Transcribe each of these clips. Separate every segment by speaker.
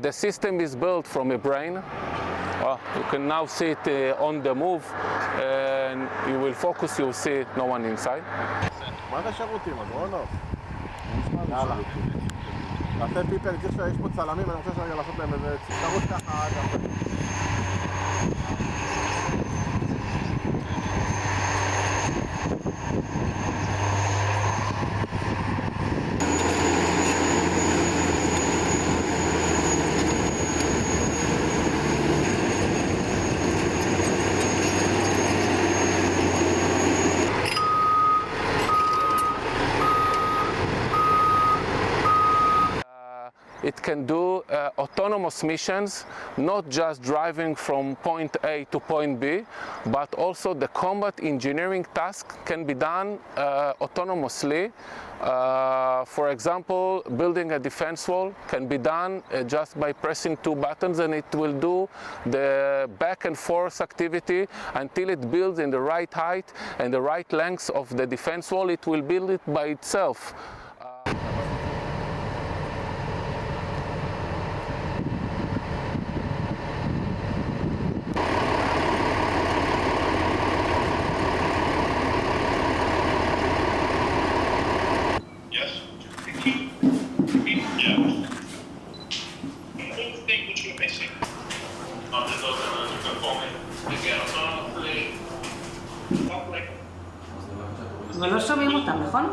Speaker 1: The system is built from a brain. You can now see it on the move, and you will focus, you'll see no one inside.
Speaker 2: מה זה שירותים, אדרונוב? יאללה. תעשה פיפל, יש פה צלמים, אני רוצה שרגע לעשות להם איזה ציטרות ככה.
Speaker 1: It can do autonomous missions, not just driving from point A to point B, but also the combat engineering task can be done autonomously. For example, building a defense wall can be done just by pressing 2 buttons, and it will do the back and forth activity until it builds in the right height and the right length of the defense wall. It will build it by itself.
Speaker 3: אבל לא שומעים אותם, נכון?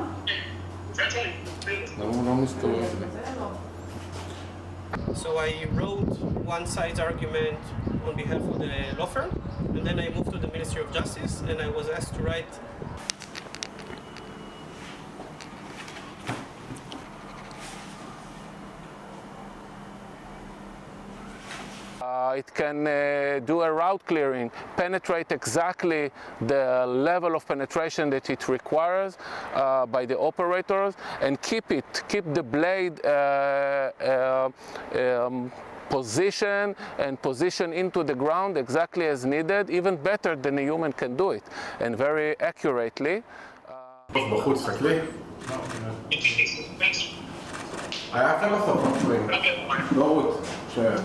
Speaker 4: So I wrote one side's argument on behalf of the law firm, and then I moved to the Ministry of Justice, and I was asked to write
Speaker 1: It can do a route clearing, penetrate exactly the level of penetration that it requires by the operators, and keep the blade position into the ground exactly as needed, even better than a human can do it, and very accurately.
Speaker 2: בחוץ, תקלי. היה אחר בסוף, לא שומעים. לא רות, שואר.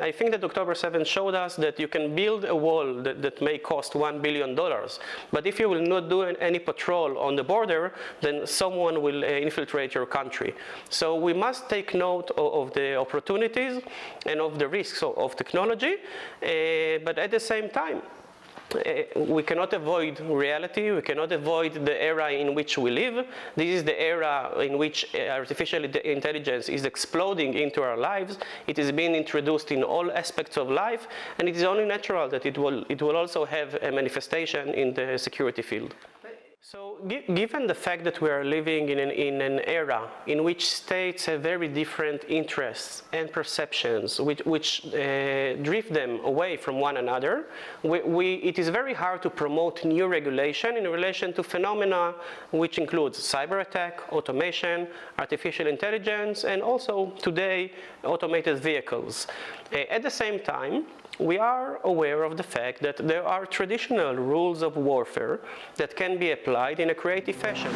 Speaker 4: I think that October 7 showed us that you can build a wall that may cost $1 billion, but if you will not do any patrol on the border, then someone will infiltrate your country. So we must take note of the opportunities and of the risks of technology, but at the same time, we cannot avoid reality, we cannot avoid the era in which we live. This is the era in which artificial intelligence is exploding into our lives. It is being introduced in all aspects of life, and it is only natural that it will also have a manifestation in the security field. So given the fact that we are living in an era in which states have very different interests and perceptions which drift them away from one another, it is very hard to promote new regulation in relation to phenomena which includes cyber attack, automation, artificial intelligence, and also today automated vehicles. At the same time, we are aware of the fact that there are traditional rules of warfare that can be applied in a creative fashion.